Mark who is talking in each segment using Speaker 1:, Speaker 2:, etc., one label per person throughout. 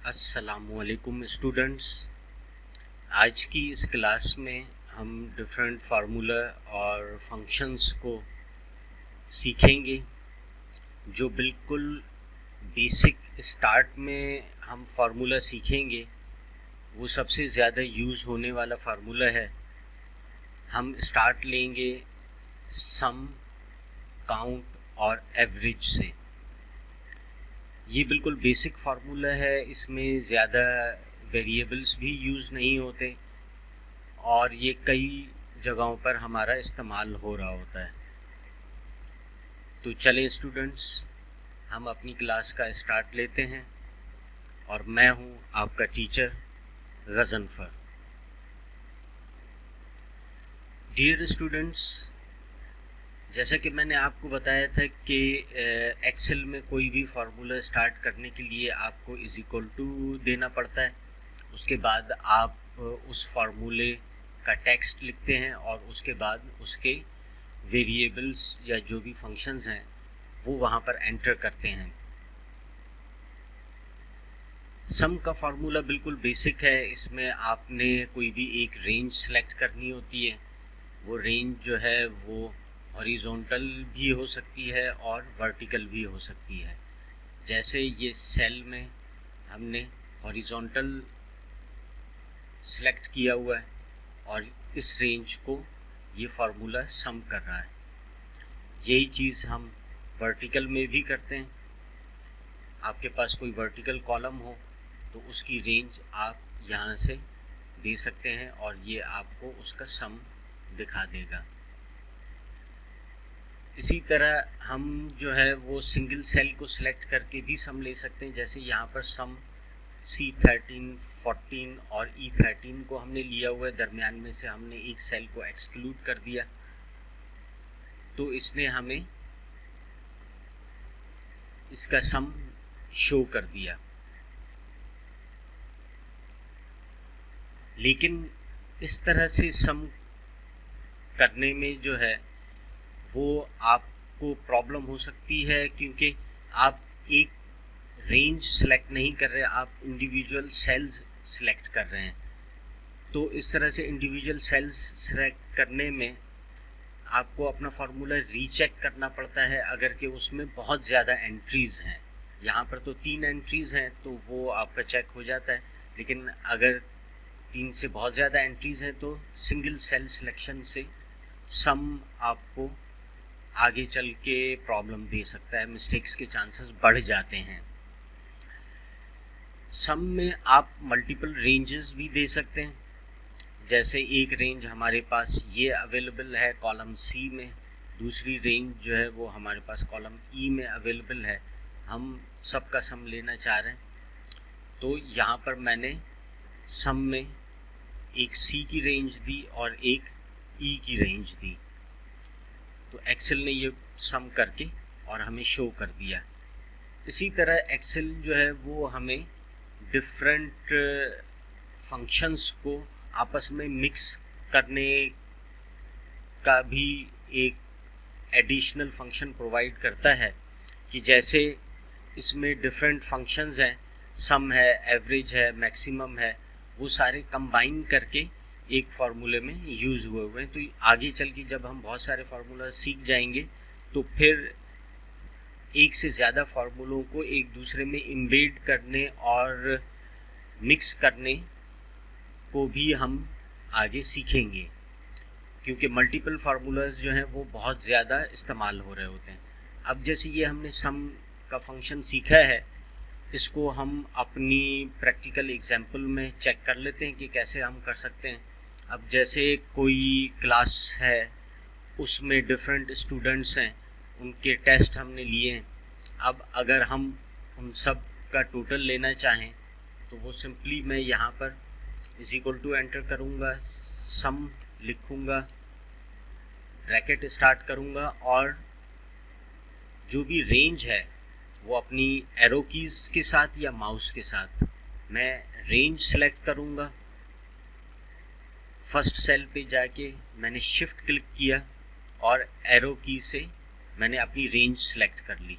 Speaker 1: अस्सलामुअलैकुम स्टूडेंट्स। आज की इस क्लास में हम डिफरेंट फार्मूला और फंक्शंस को सीखेंगे। जो बिल्कुल बेसिक स्टार्ट में हम फार्मूला सीखेंगे वो सबसे ज़्यादा यूज़ होने वाला फार्मूला है। हम स्टार्ट लेंगे सम, काउंट और एवरेज से। ये बिल्कुल बेसिक फार्मूला है, इसमें ज़्यादा वेरिएबल्स भी यूज़ नहीं होते और ये कई जगहों पर हमारा इस्तेमाल हो रहा होता है। तो चलें स्टूडेंट्स, हम अपनी क्लास का स्टार्ट लेते हैं और मैं हूँ आपका टीचर गज़नफ़र। डियर स्टूडेंट्स, जैसा कि मैंने आपको बताया था कि एक्सेल में कोई भी फार्मूला स्टार्ट करने के लिए आपको इज इक्वल टू देना पड़ता है। उसके बाद आप उस फार्मूले का टेक्स्ट लिखते हैं और उसके बाद उसके वेरिएबल्स या जो भी फंक्शंस हैं वो वहाँ पर एंटर करते हैं। सम का फार्मूला बिल्कुल बेसिक है। इसमें आपने कोई भी एक रेंज सेलेक्ट करनी होती है। वो रेंज जो है वो हॉरिजॉन्टल भी हो सकती है और वर्टिकल भी हो सकती है। जैसे ये सेल में हमने हॉरिजॉन्टल सेलेक्ट किया हुआ है और इस रेंज को ये फार्मूला सम कर रहा है। यही चीज़ हम वर्टिकल में भी करते हैं। आपके पास कोई वर्टिकल कॉलम हो तो उसकी रेंज आप यहाँ से दे सकते हैं और ये आपको उसका सम दिखा देगा। इसी तरह हम जो है वो सिंगल सेल को सिलेक्ट करके भी सम ले सकते हैं। जैसे यहाँ पर सम C13, 14 और E13 को हमने लिया हुआ है, दरमियान में से हमने एक सेल को एक्सक्लूड कर दिया तो इसने हमें इसका सम शो कर दिया। लेकिन इस तरह से सम करने में जो है वो आपको प्रॉब्लम हो सकती है, क्योंकि आप एक रेंज सेलेक्ट नहीं कर रहे, आप इंडिविजुअल सेल्स सेलेक्ट कर रहे हैं। तो इस तरह से इंडिविजुअल सेल्स सेलेक्ट करने में आपको अपना फार्मूला रीचेक करना पड़ता है अगर कि उसमें बहुत ज़्यादा एंट्रीज़ हैं। यहाँ पर तो 3 एंट्रीज़ हैं तो वो आपका चेक हो जाता है, लेकिन अगर 3 से बहुत ज़्यादा एंट्रीज़ हैं तो सिंगल सेल सिलेक्शन से सम आपको आगे चल के प्रॉब्लम दे सकता है, मिस्टेक्स के चांसेस बढ़ जाते हैं। सम में आप मल्टीपल रेंजेस भी दे सकते हैं। जैसे एक रेंज हमारे पास ये अवेलेबल है कॉलम सी में, दूसरी रेंज जो है वो हमारे पास कॉलम ई में अवेलेबल है। हम सब का सम लेना चाह रहे हैं तो यहाँ पर मैंने सम में एक सी की रेंज दी और एक ई की रेंज दी। तो एक्सेल ने ये सम करके और हमें शो कर दिया। इसी तरह एक्सेल जो है वो हमें डिफरेंट फंक्शंस को आपस में मिक्स करने का भी एक एडिशनल फंक्शन प्रोवाइड करता है कि जैसे इसमें डिफरेंट फंक्शंस हैं, सम है, एवरेज है, मैक्सिमम है, वो सारे कंबाइन करके एक फार्मूले में यूज़ हुए हैं। तो आगे चल के जब हम बहुत सारे फार्मूला सीख जाएंगे तो फिर एक से ज़्यादा फार्मूलों को एक दूसरे में इम्बेड करने और मिक्स करने को भी हम आगे सीखेंगे, क्योंकि मल्टीपल फार्मूलाज जो हैं वो बहुत ज़्यादा इस्तेमाल हो रहे होते हैं। अब जैसे ये हमने सम का फंक्शन सीखा है, इसको हम अपनी प्रैक्टिकल एग्जाम्पल में चेक कर लेते हैं कि कैसे हम कर सकते हैं। अब जैसे कोई क्लास है, उसमें डिफरेंट स्टूडेंट्स हैं, उनके टेस्ट हमने लिए हैं। अब अगर हम उन सब का टोटल लेना चाहें तो वो सिंपली मैं यहाँ पर इज इक्वल टू एंटर करूँगा, सम लिखूँगा, ब्रैकेट स्टार्ट करूँगा और जो भी रेंज है वो अपनी एरो कीज़ के साथ या माउस के साथ मैं रेंज सेलेक्ट करूँगा। फर्स्ट सेल पे जाके मैंने शिफ्ट क्लिक किया और एरो की से मैंने अपनी रेंज सेलेक्ट कर ली।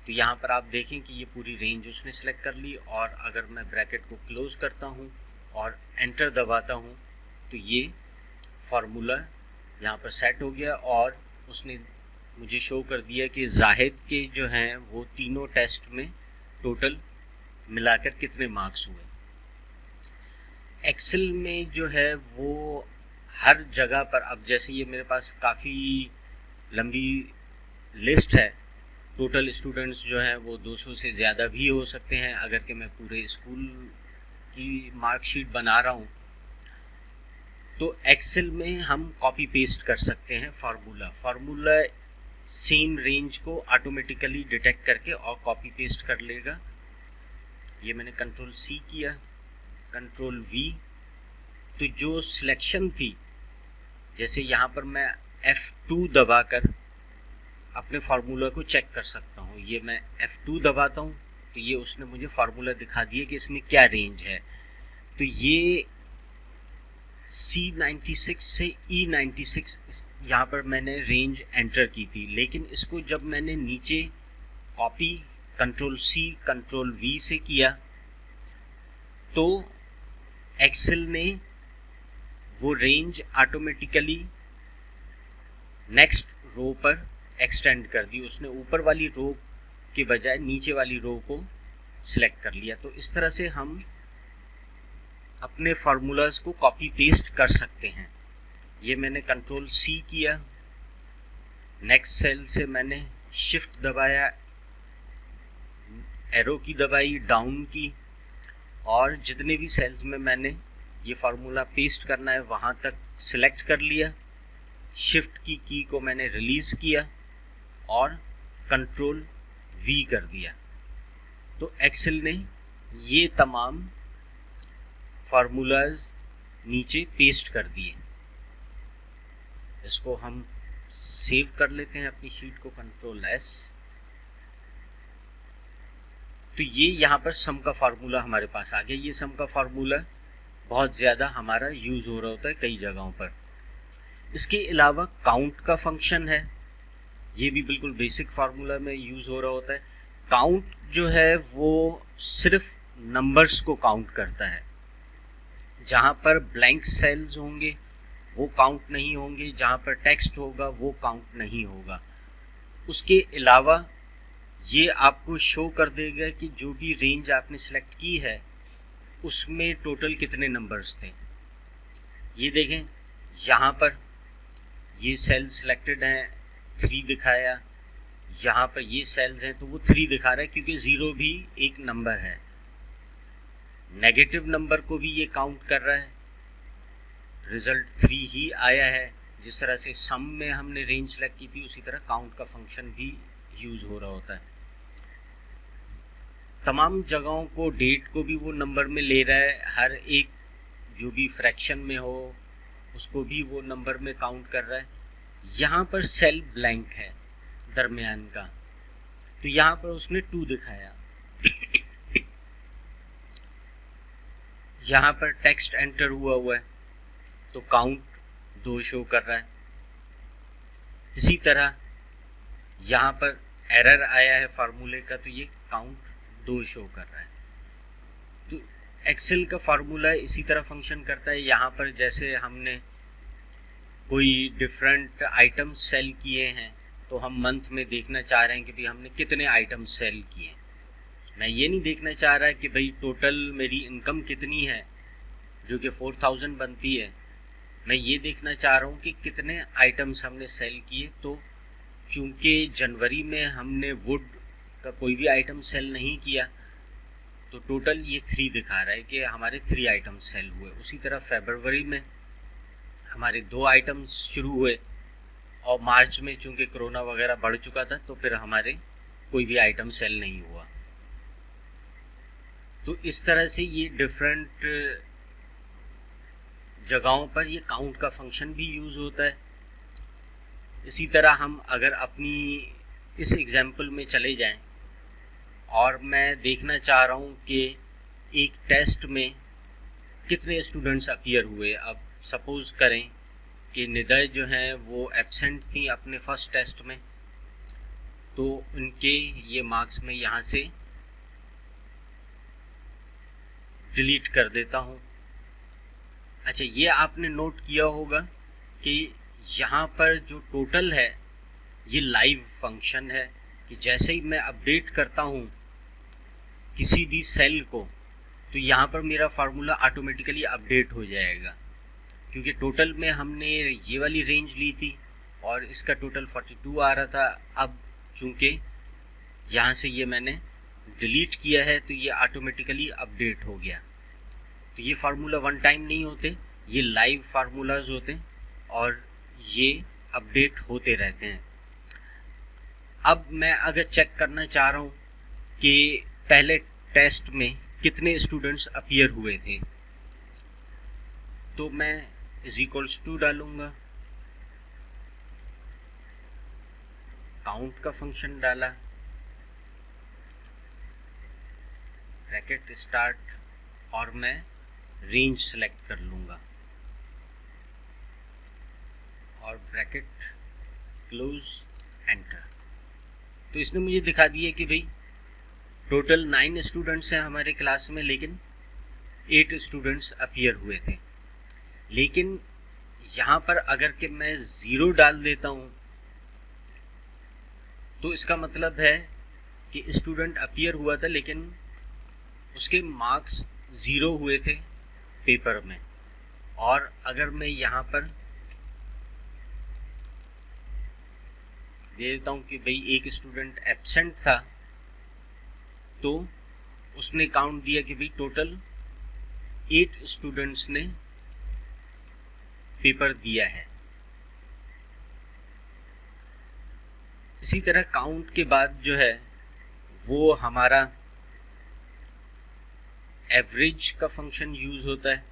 Speaker 1: तो यहाँ पर आप देखें कि ये पूरी रेंज उसने सेलेक्ट कर ली, और अगर मैं ब्रैकेट को क्लोज करता हूँ और एंटर दबाता हूँ तो ये फार्मूला यहाँ पर सेट हो गया, और उसने मुझे शो कर दिया कि जाहिद के जो हैं वो तीनों टेस्ट में टोटल मिलाकर कितने मार्क्स हुए। एक्सेल में जो है वो हर जगह पर, अब जैसे ये मेरे पास काफ़ी लंबी लिस्ट है, टोटल स्टूडेंट्स जो हैं वो 200 से ज़्यादा भी हो सकते हैं अगर कि मैं पूरे स्कूल की मार्कशीट बना रहा हूँ। तो एक्सेल में हम कॉपी पेस्ट कर सकते हैं फार्मूला सेम रेंज को ऑटोमेटिकली डिटेक्ट करके और कॉपी पेस्ट कर लेगा। ये मैंने कंट्रोल C किया, कंट्रोल V, तो जो सिलेक्शन थी, जैसे यहाँ पर मैं F2 दबाकर अपने फार्मूला को चेक कर सकता हूँ। ये मैं F2 दबाता हूँ तो ये उसने मुझे फार्मूला दिखा दिया कि इसमें क्या रेंज है। तो ये C96 से E96 यहाँ पर मैंने रेंज एंटर की थी, लेकिन इसको जब मैंने नीचे copy control C control V से किया तो एक्सेल ने वो रेंज ऑटोमेटिकली नेक्स्ट रो पर एक्सटेंड कर दी। उसने ऊपर वाली रो के बजाय नीचे वाली रो को सिलेक्ट कर लिया। तो इस तरह से हम अपने फार्मूलाज को कॉपी पेस्ट कर सकते हैं। ये मैंने कंट्रोल C किया, नेक्स्ट सेल से मैंने शिफ्ट दबाया, एरो की दबाई, डाउन की, और जितने भी सेल्स में मैंने ये फार्मूला पेस्ट करना है वहाँ तक सिलेक्ट कर लिया। शिफ्ट की को मैंने रिलीज़ किया और कंट्रोल V कर दिया। तो एक्सेल ने ये तमाम फार्मूलाज नीचे पेस्ट कर दिए। इसको हम सेव कर लेते हैं अपनी शीट को, कंट्रोल S। तो ये यहाँ पर सम का फार्मूला हमारे पास आ गया। ये सम का फार्मूला बहुत ज़्यादा हमारा यूज़ हो रहा होता है कई जगहों पर। इसके अलावा काउंट का फंक्शन है, ये भी बिल्कुल बेसिक फार्मूला में यूज़ हो रहा होता है। काउंट जो है वो सिर्फ नंबर्स को काउंट करता है। जहाँ पर ब्लैंक सेल्स होंगे वो काउंट नहीं होंगे, जहाँ पर टेक्स्ट होगा वो काउंट नहीं होगा। उसके अलावा ये आपको शो कर देगा कि जो भी रेंज आपने सेलेक्ट की है उसमें टोटल कितने नंबर्स थे। ये देखें, यहाँ पर ये सेल सिलेक्टेड हैं, 3 दिखाया। यहाँ पर ये सेल्स हैं तो वो 3 दिखा रहा है क्योंकि 0 भी एक नंबर है। नेगेटिव नंबर को भी ये काउंट कर रहा है, रिजल्ट 3 ही आया है। जिस तरह से सम में हमने रेंज सेलेक्ट की थी उसी तरह काउंट का फंक्शन भी यूज़ हो रहा होता है। तमाम जगहों को, डेट को भी वो नंबर में ले रहा है, हर एक जो भी फ्रैक्शन में हो उसको भी वो नंबर में काउंट कर रहा है। यहाँ पर सेल ब्लैंक है दरमियान का, तो यहाँ पर उसने 2 दिखाया। यहाँ पर टेक्स्ट एंटर हुआ है तो काउंट 2 शो कर रहा है। इसी तरह यहाँ पर एरर आया है फार्मूले का तो ये काउंट 2 शो कर रहा है। तो एक्सेल का फार्मूला इसी तरह फंक्शन करता है। यहाँ पर जैसे हमने कोई डिफरेंट आइटम सेल किए हैं तो हम मंथ में देखना चाह रहे हैं कि भाई हमने कितने आइटम सेल किए। मैं ये नहीं देखना चाह रहा कि भाई टोटल मेरी इनकम कितनी है जो कि 4000 बनती है। मैं ये देखना चाह रहा हूँ कि कितने आइटम्स हमने सेल किए। तो चूँकि जनवरी में हमने वुड का कोई भी आइटम सेल नहीं किया तो टोटल ये 3 दिखा रहा है कि हमारे 3 आइटम सेल हुए। उसी तरह फरवरी में हमारे 2 आइटम्स शुरू हुए और मार्च में चूँकि कोरोना वगैरह बढ़ चुका था तो फिर हमारे कोई भी आइटम सेल नहीं हुआ। तो इस तरह से ये डिफरेंट जगहों पर ये काउंट का फंक्शन भी यूज़ होता है। इसी तरह हम अगर अपनी इस एग्जाम्पल में चले जाएं और मैं देखना चाह रहा हूँ कि एक टेस्ट में कितने स्टूडेंट्स अपीयर हुए। अब सपोज़ करें कि निदय जो हैं वो एब्सेंट थी अपने फर्स्ट टेस्ट में, तो उनके ये मार्क्स मैं यहाँ से डिलीट कर देता हूँ। अच्छा, ये आपने नोट किया होगा कि यहाँ पर जो टोटल है ये लाइव फंक्शन है, कि जैसे ही मैं अपडेट करता हूँ किसी भी सेल को तो यहाँ पर मेरा फार्मूला ऑटोमेटिकली अपडेट हो जाएगा, क्योंकि टोटल में हमने ये वाली रेंज ली थी और इसका टोटल 42 आ रहा था। अब चूँकि यहाँ से ये मैंने डिलीट किया है तो ये ऑटोमेटिकली अपडेट हो गया। तो ये फार्मूला वन टाइम नहीं होते, ये लाइव फार्मूलाज होते हैं और ये अपडेट होते रहते हैं। अब मैं अगर चेक करना चाह रहा हूँ कि पहले टेस्ट में कितने स्टूडेंट्स अपीयर हुए थे, तो मैं इज इक्वल्स टू डालूँगा, काउंट का फंक्शन डाला, ब्रैकेट स्टार्ट और मैं रेंज सेलेक्ट कर लूँगा और ब्रैकेट क्लोज, एंटर। तो इसने मुझे दिखा दिया कि भाई टोटल 9 स्टूडेंट्स हैं हमारे क्लास में, लेकिन 8 स्टूडेंट्स अपीयर हुए थे। लेकिन यहाँ पर अगर कि मैं 0 डाल देता हूँ तो इसका मतलब है कि स्टूडेंट अपीयर हुआ था लेकिन उसके मार्क्स 0 हुए थे पेपर में। और अगर मैं यहाँ पर दे देता हूँ कि भाई एक स्टूडेंट एब्सेंट था, तो उसने काउंट दिया कि भाई टोटल 8 स्टूडेंट्स ने पेपर दिया है। इसी तरह काउंट के बाद जो है वो हमारा एवरेज का फंक्शन यूज़ होता है।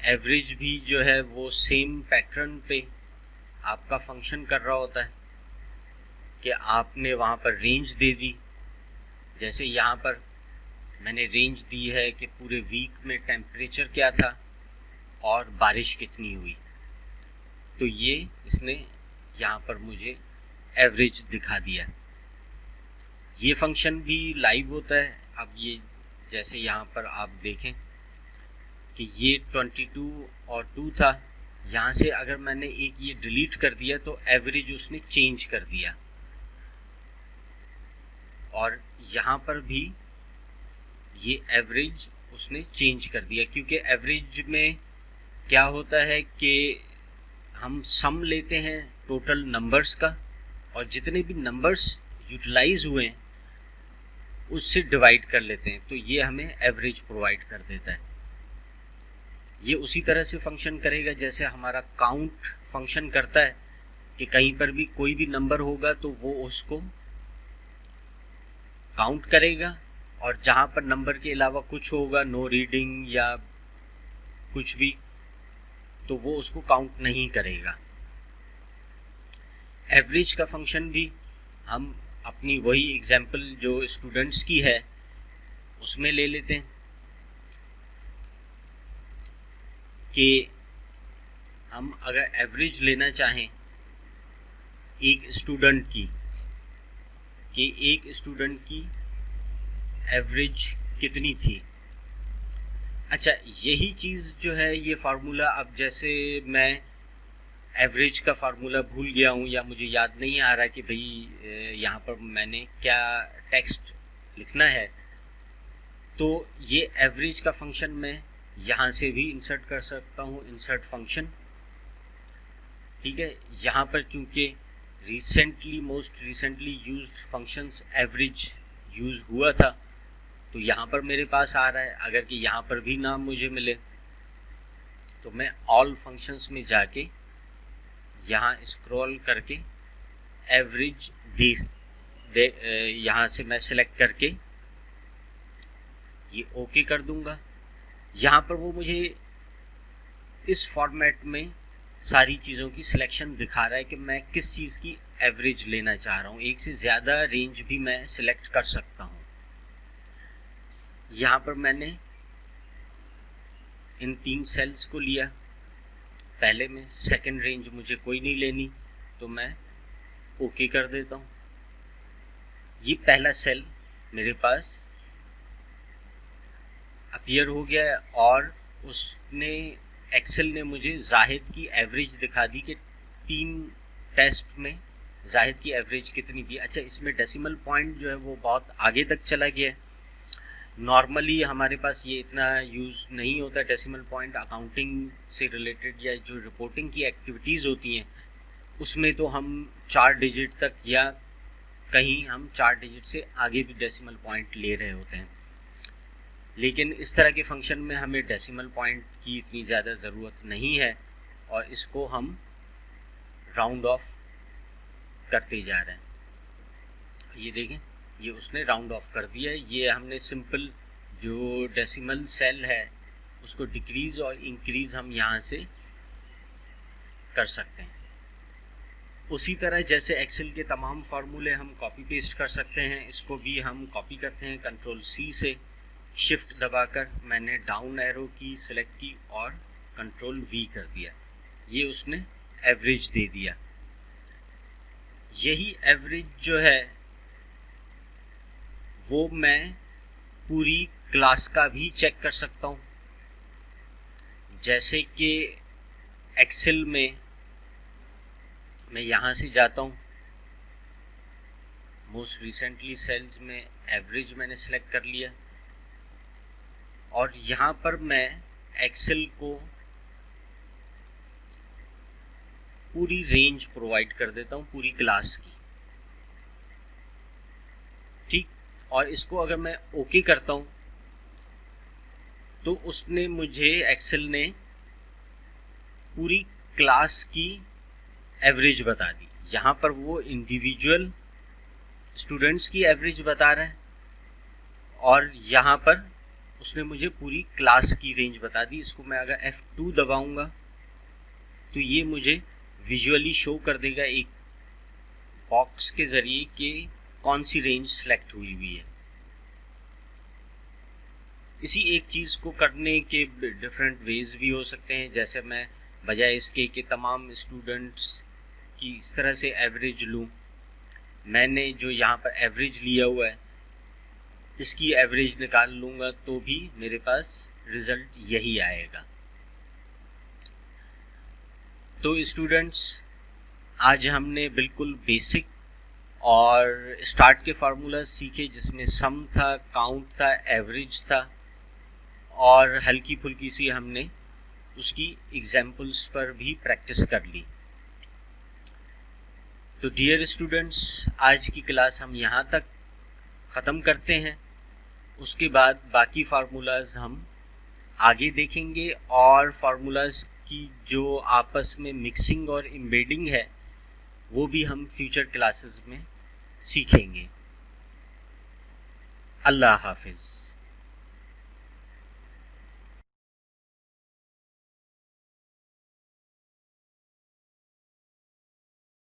Speaker 1: एवरेज भी जो है वो सेम पैटर्न पे आपका फंक्शन कर रहा होता है कि आपने वहाँ पर रेंज दे दी। जैसे यहाँ पर मैंने रेंज दी है कि पूरे वीक में टेम्परेचर क्या था और बारिश कितनी हुई, तो ये इसने यहाँ पर मुझे एवरेज दिखा दिया। ये फंक्शन भी लाइव होता है। अब ये जैसे यहाँ पर आप देखें कि ये 22 और 2 था, यहाँ से अगर मैंने एक ये डिलीट कर दिया तो एवरेज उसने चेंज कर दिया। और यहाँ पर भी ये एवरेज उसने चेंज कर दिया, क्योंकि एवरेज में क्या होता है कि हम सम लेते हैं टोटल नंबर्स का और जितने भी नंबर्स यूटिलाइज हुए हैं उससे डिवाइड कर लेते हैं, तो ये हमें एवरेज प्रोवाइड कर देता है। ये उसी तरह से फंक्शन करेगा जैसे हमारा काउंट फंक्शन करता है कि कहीं पर भी कोई भी नंबर होगा तो वो उसको काउंट करेगा, और जहाँ पर नंबर के अलावा कुछ होगा, नो रीडिंग या कुछ भी, तो वो उसको काउंट नहीं करेगा। एवरेज का फंक्शन भी हम अपनी वही एग्जाम्पल जो स्टूडेंट्स की है उसमें ले लेते हैं कि हम अगर एवरेज लेना चाहें एक स्टूडेंट की, कि एक स्टूडेंट की एवरेज कितनी थी। अच्छा, यही चीज़ जो है ये फार्मूला, अब जैसे मैं एवरेज का फार्मूला भूल गया हूँ या मुझे याद नहीं आ रहा कि भाई यहाँ पर मैंने क्या टेक्स्ट लिखना है, तो ये एवरेज का फंक्शन मैं यहाँ से भी इंसर्ट कर सकता हूँ, इंसर्ट फंक्शन। ठीक है, यहाँ पर चूँकि most recently used functions average use हुआ था तो यहाँ पर मेरे पास आ रहा है। अगर कि यहाँ पर भी ना मुझे मिले तो मैं ऑल फंक्शंस में जाके यहाँ स्क्रॉल करके एवरेज यहाँ से मैं सिलेक्ट करके ये ओके कर दूंगा। यहाँ पर वो मुझे इस फॉर्मेट में सारी चीज़ों की सिलेक्शन दिखा रहा है कि मैं किस चीज़ की एवरेज लेना चाह रहा हूँ। एक से ज़्यादा रेंज भी मैं सिलेक्ट कर सकता हूँ। यहाँ पर मैंने इन 3 सेल्स को लिया, पहले में सेकंड रेंज मुझे कोई नहीं लेनी तो मैं ओके कर देता हूँ। ये पहला सेल मेरे पास अपीयर हो गया है और उसने एक्सेल ने मुझे जाहिद की एवरेज दिखा दी कि 3 टेस्ट में जाहिद की एवरेज कितनी थी। अच्छा, इसमें डेसिमल पॉइंट जो है वो बहुत आगे तक चला गया है। नॉर्मली हमारे पास ये इतना यूज़ नहीं होता डेसिमल पॉइंट। अकाउंटिंग से रिलेटेड या जो रिपोर्टिंग की एक्टिविटीज़ होती हैं उसमें तो हम 4 डिजिट तक या कहीं हम 4 डिजिट से आगे भी डेसिमल पॉइंट ले रहे होते हैं, लेकिन इस तरह के फंक्शन में हमें डेसिमल पॉइंट की इतनी ज़्यादा ज़रूरत नहीं है और इसको हम राउंड ऑफ करते जा रहे हैं। ये देखें, ये उसने राउंड ऑफ कर दिया है। ये हमने सिंपल जो डेसिमल सेल है उसको डिक्रीज़ और इंक्रीज़ हम यहाँ से कर सकते हैं। उसी तरह जैसे एक्सेल के तमाम फार्मूले हम कॉपी पेस्ट कर सकते हैं, इसको भी हम कॉपी करते हैं कंट्रोल सी से। शिफ्ट दबाकर मैंने डाउन एरो की सिलेक्ट की और कंट्रोल वी कर दिया। ये उसने एवरेज दे दिया। यही एवरेज जो है वो मैं पूरी क्लास का भी चेक कर सकता हूँ। जैसे कि एक्सेल में मैं यहाँ से जाता हूँ, मोस्ट रिसेंटली सेल्स में एवरेज मैंने सेलेक्ट कर लिया और यहाँ पर मैं एक्सेल को पूरी रेंज प्रोवाइड कर देता हूँ पूरी क्लास की, ठीक। और इसको अगर मैं ओके करता हूँ तो उसने मुझे एक्सेल ने पूरी क्लास की एवरेज बता दी। यहाँ पर वो इंडिविजुअल स्टूडेंट्स की एवरेज बता रहा है और यहाँ पर उसने मुझे पूरी क्लास की रेंज बता दी। इसको मैं अगर F2 दबाऊंगा तो ये मुझे विजुअली शो कर देगा एक बॉक्स के ज़रिए कि कौन सी रेंज सेलेक्ट हुई हुई है। इसी एक चीज़ को करने के डिफरेंट वेज भी हो सकते हैं। जैसे मैं बजाय इसके कि तमाम स्टूडेंट्स की इस तरह से एवरेज लूँ, मैंने जो यहाँ पर एवरेज लिया हुआ है इसकी एवरेज निकाल लूँगा तो भी मेरे पास रिज़ल्ट यही आएगा। तो स्टूडेंट्स, आज हमने बिल्कुल बेसिक और स्टार्ट के फार्मूला सीखे जिसमें सम था, काउंट था, एवरेज था और हल्की फुल्की सी हमने उसकी एग्जाम्पल्स पर भी प्रैक्टिस कर ली। तो डियर स्टूडेंट्स, आज की क्लास हम यहाँ तक ख़त्म करते हैं। उसके बाद बाकी फार्मूलाज हम आगे देखेंगे और फार्मूलाज की जो आपस में मिक्सिंग और एम्बेडिंग है वो भी हम फ्यूचर क्लासेस में सीखेंगे। अल्लाह हाफिज़।